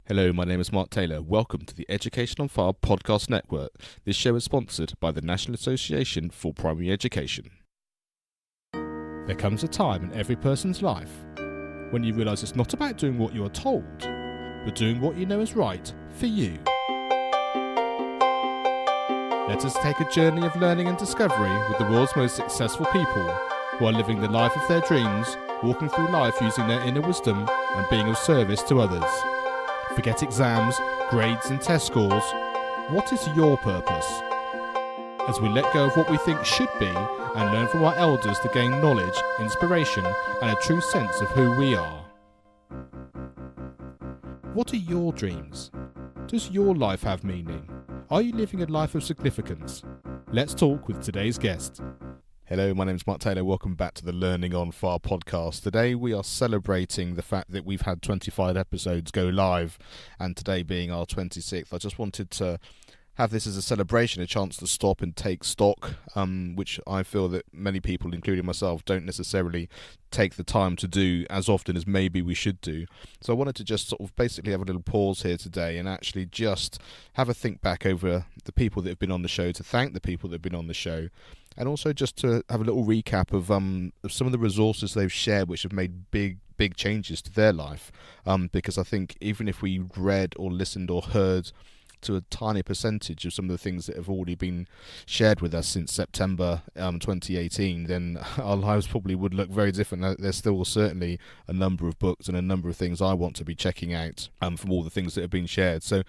Hello, my name is Mark Taylor. Welcome to the Education on Fire podcast network. This show is sponsored by the National Association for Primary Education. There comes a time in every person's life when you realise it's not about doing what you are told, but doing what you know is right for you. Let us take a journey of learning and discovery with the world's most successful people who are living the life of their dreams, walking through life using their inner wisdom and being of service to others. Forget exams, grades and test scores. What is your purpose? As we let go of what we think should be and learn from our elders to gain knowledge, inspiration and a true sense of who we are. What are your dreams? Does your life have meaning? Are you living a life of significance? Let's talk with today's guest. Hello, my name is Mark Taylor. Welcome back to the Learning on Fire podcast. Today we are celebrating the fact that we've had 25 episodes go live, and today being our 26th, I just wanted to have this as a celebration, a chance to stop and take stock, which I feel that many people, including myself, don't necessarily take the time to do as often as maybe we should do. So I wanted to just sort of basically have a little pause here today and actually just have a think back over the people that have been on the show, to thank the people that have been on the show, and also just to have a little recap of some of the resources they've shared which have made big changes to their life, because I think even if we read or listened or heard to a tiny percentage of some of the things that have already been shared with us since September 2018, then our lives probably would look very different. There's still certainly a number of books and a number of things I want to be checking out from all the things that have been shared. So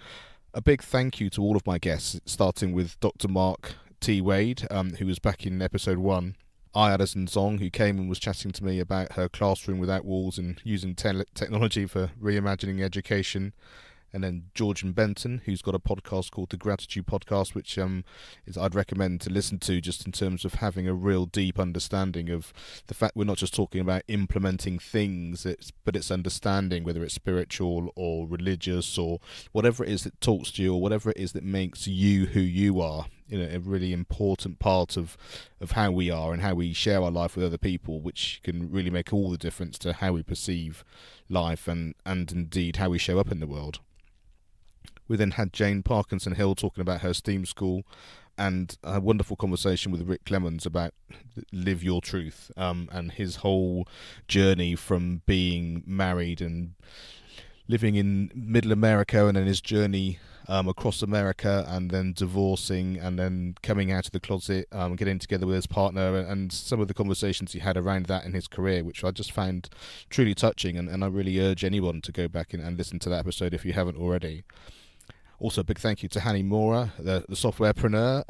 a big thank you to all of my guests, starting with Dr. Mark T. Wade, who was back in episode 1. Addison Zong, who came and was chatting to me about her classroom without walls and using technology for reimagining education. And then Georgian Benton, who's got a podcast called The Gratitude Podcast, which I'd recommend to listen to, just in terms of having a real deep understanding of the fact we're not just talking about implementing things, but it's understanding, whether it's spiritual or religious or whatever it is that talks to you or whatever it is that makes you who you are. You know, a really important part of how we are and how we share our life with other people, which can really make all the difference to how we perceive life and indeed how we show up in the world. We then had Jane Parkinson Hill talking about her STEAM school, and a wonderful conversation with Rick Clemens about Live Your Truth, and his whole journey from being married and living in middle America, and then his journey across America, and then divorcing, and then coming out of the closet, getting together with his partner, and some of the conversations he had around that in his career, which I just found truly touching, and I really urge anyone to go back and listen to that episode if you haven't already. Also, a big thank you to Hanny Mora, the softwarepreneur,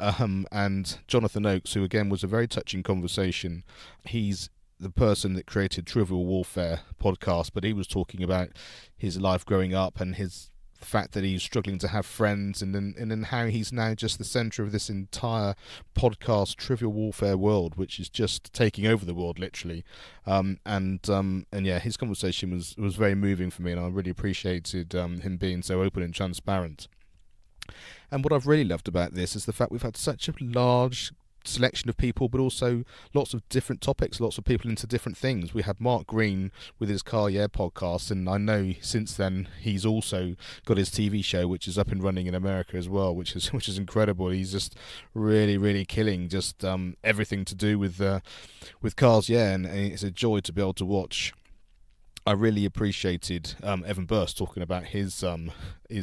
and Jonathan Oakes, who again was a very touching conversation. He's the person that created Trivial Warfare podcast, but he was talking about his life growing up and the fact that he's struggling to have friends, and then how he's now just the centre of this entire podcast Trivial Warfare world, which is just taking over the world literally. And yeah, his conversation was very moving for me, and I really appreciated him being so open and transparent. And what I've really loved about this is the fact we've had such a large selection of people, but also lots of different topics, lots of people into different things. We had Mark Green with his Car Yeah podcast, and I know since then he's also got his TV show, which is up and running in America as well, which is incredible. He's just really killing just everything to do with Cars Yeah, and it's a joy to be able to watch. I really appreciated Evan Burst talking about his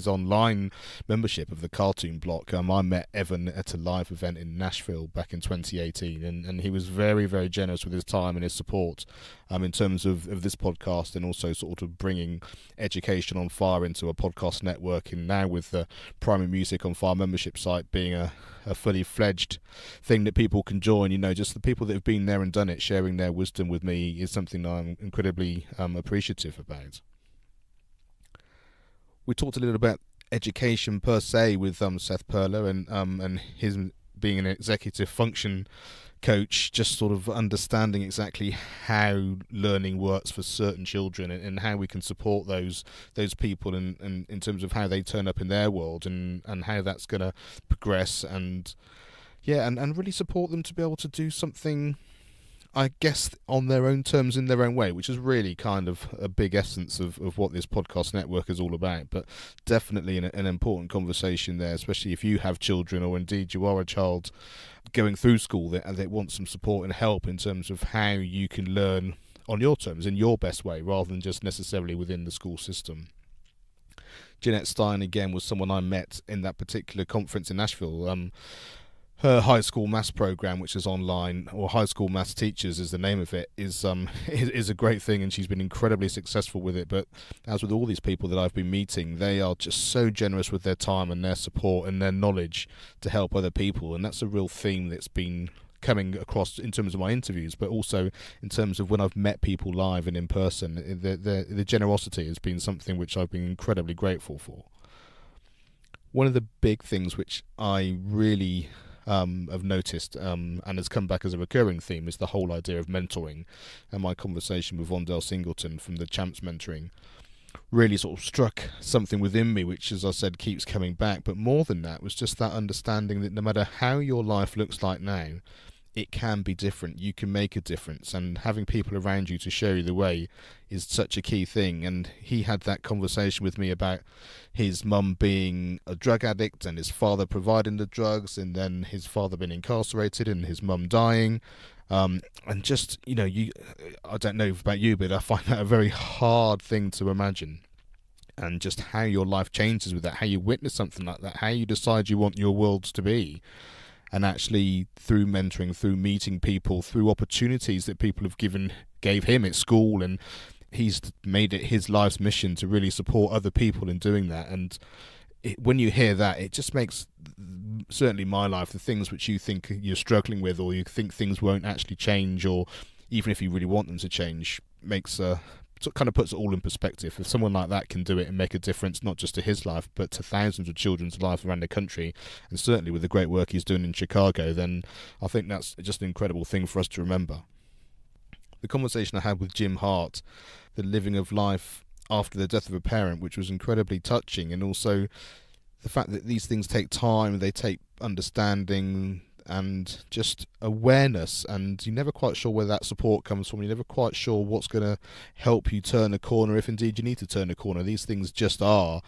online membership of the Cartoon Block. I met Evan at a live event in Nashville back in 2018, and he was very generous with his time and his support in terms of this podcast, and also sort of bringing Education on Fire into a podcast network, and now with the Primary Music on Fire membership site being a fully fledged thing that people can join. You know, just the people that have been there and done it, sharing their wisdom with me, is something that I'm incredibly appreciative about. We talked a little about education per se with Seth Perler, and his being an executive function coach, just sort of understanding exactly how learning works for certain children, and how we can support those people and in terms of how they turn up in their world, and how that's going to progress, and really support them to be able to do something I guess, on their own terms, in their own way, which is really kind of a big essence of what this podcast network is all about. But definitely an important conversation there, especially if you have children, or indeed you are a child going through school and they want some support and help in terms of how you can learn on your terms, in your best way, rather than just necessarily within the school system. Jeanette Stein, again, was someone I met in that particular conference in Nashville. Her high school maths program, which is online, or High School Maths Teachers is the name of it, is a great thing, and she's been incredibly successful with it. But as with all these people that I've been meeting, they are just so generous with their time and their support and their knowledge to help other people, and that's a real theme that's been coming across in terms of my interviews, but also in terms of when I've met people live and in person. The generosity has been something which I've been incredibly grateful for. One of the big things which I really have noticed and has come back as a recurring theme is the whole idea of mentoring, and my conversation with Vondell Singleton from the Champs Mentoring really sort of struck something within me, which, as I said, keeps coming back. But more than that was just that understanding that no matter how your life looks like now, it can be different. You can make a difference, and having people around you to show you the way is such a key thing. And he had that conversation with me about his mum being a drug addict and his father providing the drugs, and then his father being incarcerated and his mum dying. And just, I don't know about you, but I find that a very hard thing to imagine. And just how your life changes with that, how you witness something like that, how you decide you want your world to be. And actually, through mentoring, through meeting people, through opportunities that people gave him at school, and he's made it his life's mission to really support other people in doing that. And when you hear that, it just makes, certainly my life, the things which you think you're struggling with, or you think things won't actually change, or even if you really want them to change, kind of puts it all in perspective. If someone like that can do it and make a difference, not just to his life, but to thousands of children's lives around the country, and certainly with the great work he's doing in Chicago, then I think that's just an incredible thing for us to remember. The conversation I had with Jim Hart, the living of life after the death of a parent, which was incredibly touching, and also the fact that these things take time, they take understanding and just awareness, and you're never quite sure where that support comes from. You're never quite sure what's going to help you turn a corner, if indeed you need to turn a corner. These things just are.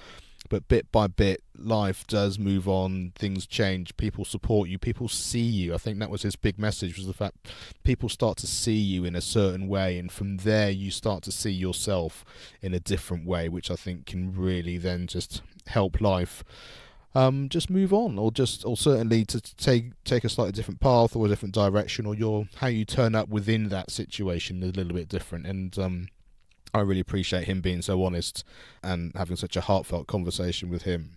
But bit by bit, life does move on, things change, people support you, people see you. I think that was his big message, was the fact people start to see you in a certain way, and from there you start to see yourself in a different way, which I think can really then just help life just move on, or certainly to take a slightly different path or a different direction, or how you turn up within that situation is a little bit different. And I really appreciate him being so honest and having such a heartfelt conversation with him.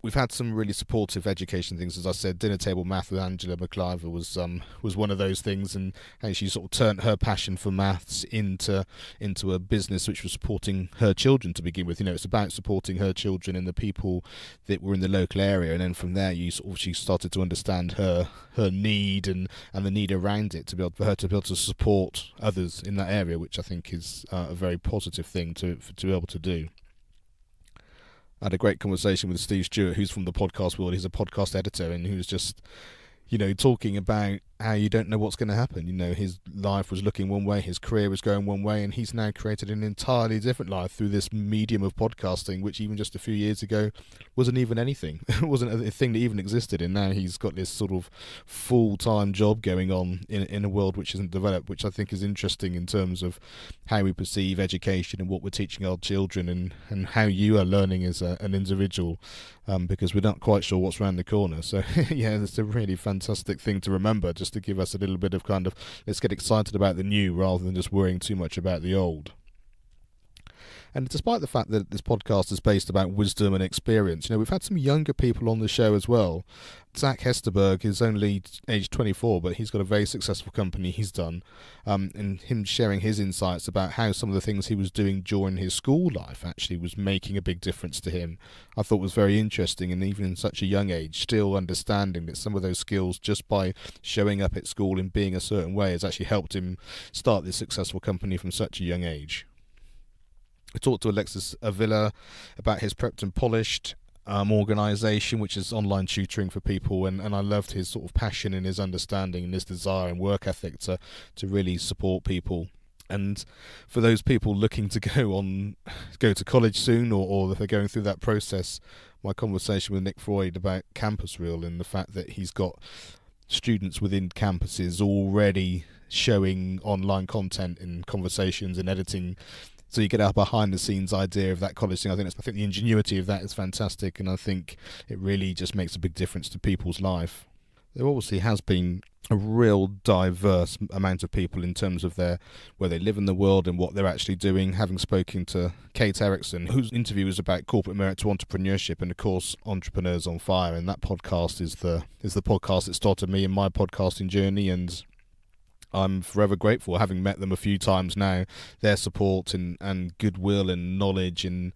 We've had some really supportive education things, as I said. Dinner Table Math with Angela McIver was one of those things, and she sort of turned her passion for maths into a business which was supporting her children to begin with. It's about supporting her children and the people that were in the local area, and then from there she started to understand her need and the need around it for her to be able to support others in that area, which I think is a very positive thing to be able to do. I had a great conversation with Steve Stewart, who's from the podcast world. He's a podcast editor, and who's just, talking about how you don't know what's going to happen. His life was looking one way, his career was going one way, and he's now created an entirely different life through this medium of podcasting, which even just a few years ago wasn't even anything. It wasn't a thing that even existed, and now he's got this sort of full-time job going on in a world which isn't developed, which I think is interesting in terms of how we perceive education and what we're teaching our children, and how you are learning as an individual, because we're not quite sure what's around the corner. So yeah, it's a really fantastic thing to remember, just to give us a little bit of kind of, let's get excited about the new rather than just worrying too much about the old. And despite the fact that this podcast is based about wisdom and experience, we've had some younger people on the show as well. Zach Hesterberg is only age 24, but he's got a very successful company he's done, and him sharing his insights about how some of the things he was doing during his school life actually was making a big difference to him, I thought was very interesting. And even in such a young age, still understanding that some of those skills, just by showing up at school and being a certain way, has actually helped him start this successful company from such a young age. I talked to Alexis Avila about his Prepped and Polished organisation, which is online tutoring for people, and I loved his sort of passion and his understanding and his desire and work ethic to really support people. And for those people looking to go to college soon, or if they're going through that process, my conversation with Nick Freud about Campus Reel and the fact that he's got students within campuses already showing online content and conversations and editing, so you get a behind the scenes idea of that college thing. I think the ingenuity of that is fantastic, and I think it really just makes a big difference to people's life. There obviously has been a real diverse amount of people in terms of where they live in the world and what they're actually doing. Having spoken to Kate Erickson, whose interview was about corporate merit to entrepreneurship, and of course Entrepreneurs on Fire, and that podcast is the podcast that started me in my podcasting journey, and I'm forever grateful, having met them a few times now. Their support and goodwill and knowledge and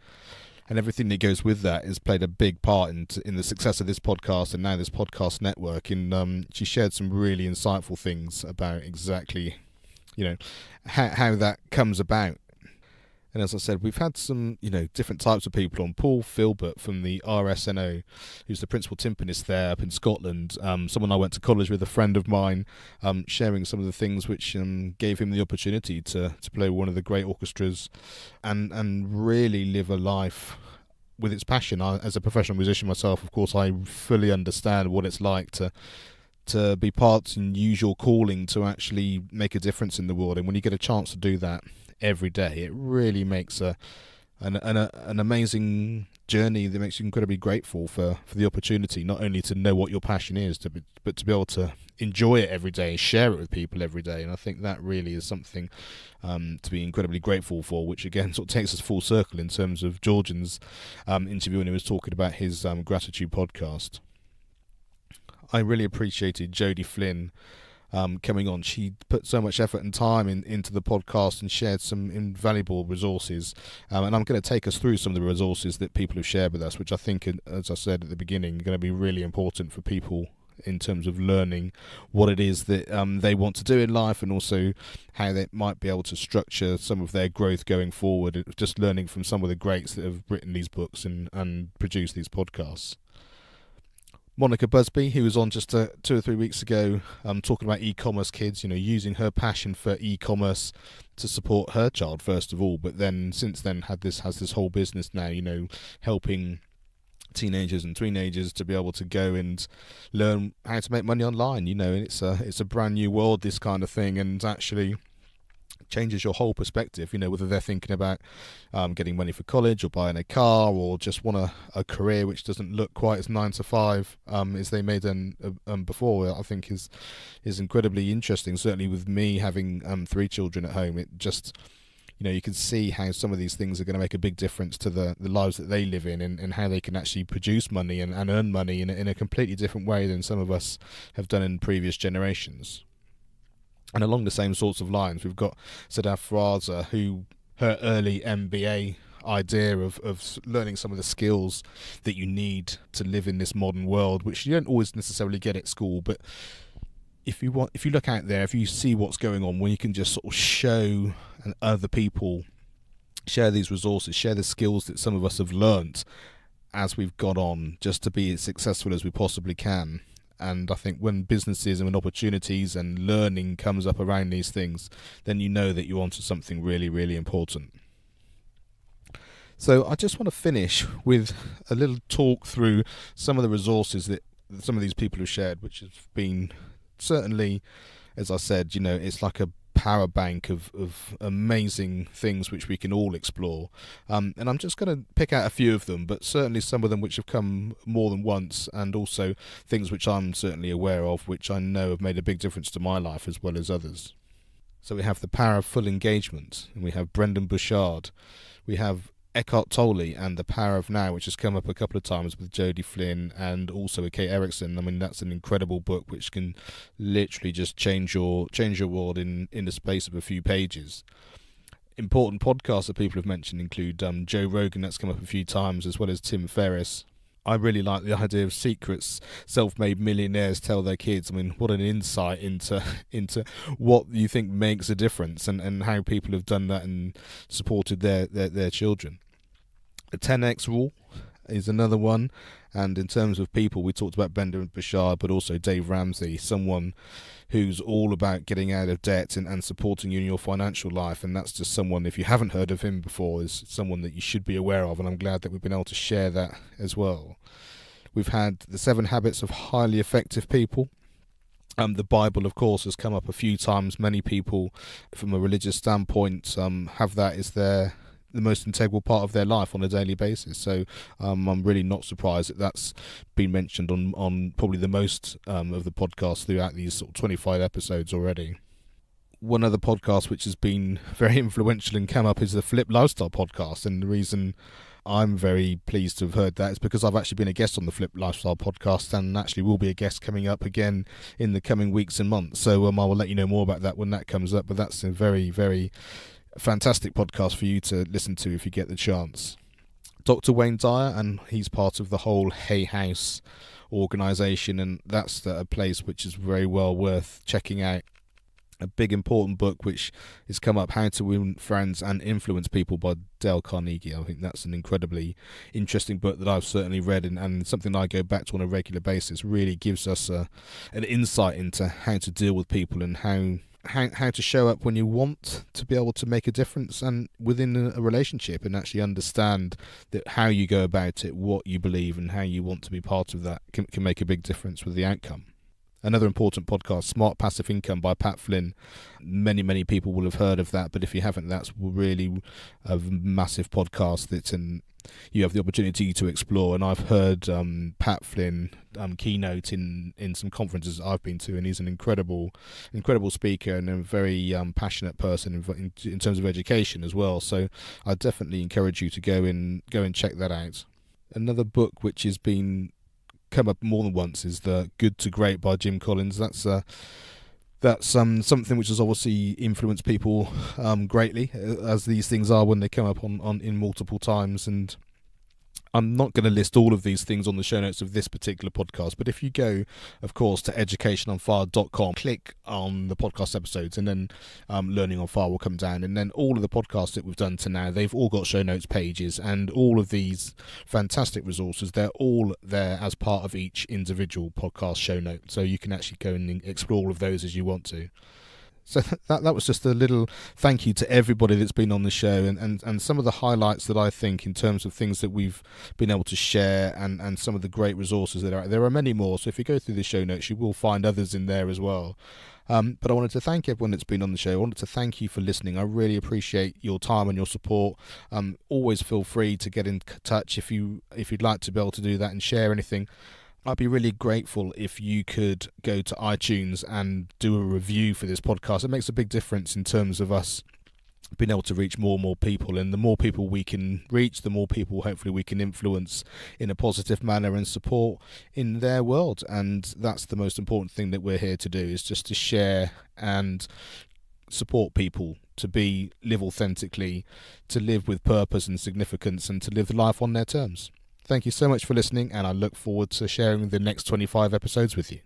everything that goes with that has played a big part in the success of this podcast and now this podcast network. And she shared some really insightful things about exactly, how that comes about. And as I said, we've had some, different types of people on. Paul Filbert from the RSNO, who's the principal timpanist there up in Scotland, someone I went to college with, a friend of mine, sharing some of the things which gave him the opportunity to play one of the great orchestras and really live a life with its passion. As a professional musician myself, of course, I fully understand what it's like to be part and use your calling to actually make a difference in the world. And when you get a chance to do that every day, it really makes an amazing journey that makes you incredibly grateful for the opportunity, not only to know what your passion is, but to be able to enjoy it every day and share it with people every day. And I think that really is something to be incredibly grateful for, which again sort of takes us full circle in terms of Georgian's interview when he was talking about his gratitude podcast. I really appreciated Jodie Flynn coming on. She put so much effort and time into the podcast and shared some invaluable resources. And I'm going to take us through some of the resources that people have shared with us, which I think, as I said at the beginning, are going to be really important for people in terms of learning what it is that they want to do in life, and also how they might be able to structure some of their growth going forward, just learning from some of the greats that have written these books and produced these podcasts. Monica Busby, who was on just 2 or 3 weeks ago, talking about e-commerce kids, using her passion for e-commerce to support her child first of all, but then since then has this whole business now, helping teenagers and teenagers to be able to go and learn how to make money online. And it's a brand new world, this kind of thing, and actually changes your whole perspective, whether they're thinking about getting money for college or buying a car, or just want a career which doesn't look quite as 9 to 5 as they made before. I think is incredibly interesting. Certainly with me having 3 children at home, it just, you can see how some of these things are going to make a big difference to the lives that they live in, and how they can actually produce money and earn money in a completely different way than some of us have done in previous generations. And along the same sorts of lines, we've got Sadaf Faraza, who her early MBA idea of learning some of the skills that you need to live in this modern world, which you don't always necessarily get at school, but if you look out there, if you see what's going on, when you can just sort of show other people, share these resources, share the skills that some of us have learnt as we've gone on, just to be as successful as we possibly can. And I think when businesses and when opportunities and learning comes up around these things, then you know that you're onto something really, really important. So I just want to finish with a little talk through some of the resources that some of these people have shared, which have been certainly, as I said, it's like a power bank of amazing things which we can all explore. And I'm just going to pick out a few of them, but certainly some of them which have come more than once, and also things which I'm certainly aware of, which I know have made a big difference to my life as well as others. So we have The Power of Full Engagement, and we have Brendan Bouchard. We have Eckhart Tolle and The Power of Now, which has come up a couple of times with Jodie Flynn and also with Kate Erickson. I mean, that's an incredible book which can literally just change your world in the space of a few pages. Important podcasts that people have mentioned include Joe Rogan, that's come up a few times, as well as Tim Ferriss. I really like the idea of secrets self-made millionaires tell their kids. I mean, what an insight into what you think makes a difference, and how people have done that and supported their children. The 10X rule, is another one. And in terms of people, we talked about Bender and Bashar, but also Dave Ramsey, someone who's all about getting out of debt and supporting you in your financial life. And that's just someone, if you haven't heard of him before, is someone that you should be aware of. And I'm glad that we've been able to share that as well. We've had the 7 Habits of Highly Effective People. The Bible, of course, has come up a few times. Many people, from a religious standpoint, have that as the most integral part of their life on a daily basis. So I'm really not surprised that that's been mentioned on probably the most of the podcasts throughout these sort of 25 episodes already. One other podcast which has been very influential and come up is the Flip Lifestyle podcast, and the reason I'm very pleased to have heard that is because I've actually been a guest on the Flip Lifestyle podcast, and actually will be a guest coming up again in the coming weeks and months. So I will let you know more about that when that comes up, but that's a very, very fantastic podcast for you to listen to if you get the chance. Dr. Wayne Dyer, and he's part of the whole Hay House organisation, and that's a place which is very well worth checking out. A big important book which has come up, How to Win Friends and Influence People by Dale Carnegie. I think that's an incredibly interesting book that I've certainly read, and something I go back to on a regular basis. Really gives us an insight into how to deal with people and how to show up when you want to be able to make a difference and within a relationship, and actually understand that how you go about it, what you believe and how you want to be part of that can make a big difference with the outcome. Another important podcast, Smart Passive Income by Pat Flynn. Many people will have heard of that, but if you haven't, that's really a massive podcast that you have the opportunity to explore. And I've heard Pat Flynn keynote in some conferences I've been to, and he's an incredible speaker and a very passionate person in terms of education as well. So I definitely encourage you to go and check that out. Another book which has been come up more than once is the Good to Great by Jim Collins. That's something which has obviously influenced people greatly, as these things are when they come up in multiple times. And I'm not going to list all of these things on the show notes of this particular podcast, but if you go, of course, to educationonfire.com, click on the podcast episodes, and then Learning on Fire will come down, and then all of the podcasts that we've done to now, they've all got show notes pages, and all of these fantastic resources, they're all there as part of each individual podcast show note, so you can actually go and explore all of those as you want to. So that was just a little thank you to everybody that's been on the show, and some of the highlights that I think in terms of things that we've been able to share, and some of the great resources that are out there. Are many more, so if you go through the show notes you will find others in there as well. But I wanted to thank everyone that's been on the show. I wanted to thank you for listening. I really appreciate your time and your support. Always feel free to get in touch if you'd like to be able to do that and share anything. I'd be really grateful if you could go to iTunes and do a review for this podcast. It makes a big difference in terms of us being able to reach more and more people, and the more people we can reach, the more people hopefully we can influence in a positive manner and support in their world. And that's the most important thing that we're here to do, is just to share and support people to live authentically, to live with purpose and significance, and to live life on their terms. Thank you so much for listening, and I look forward to sharing the next 25 episodes with you.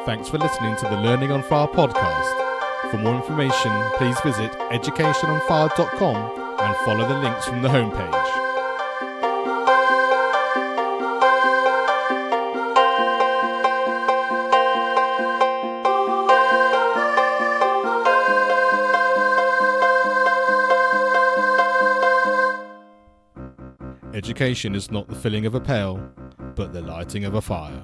Thanks for listening to the Learning on Fire podcast. For more information, please visit educationonfire.com and follow the links from the homepage. Education is not the filling of a pail, but the lighting of a fire.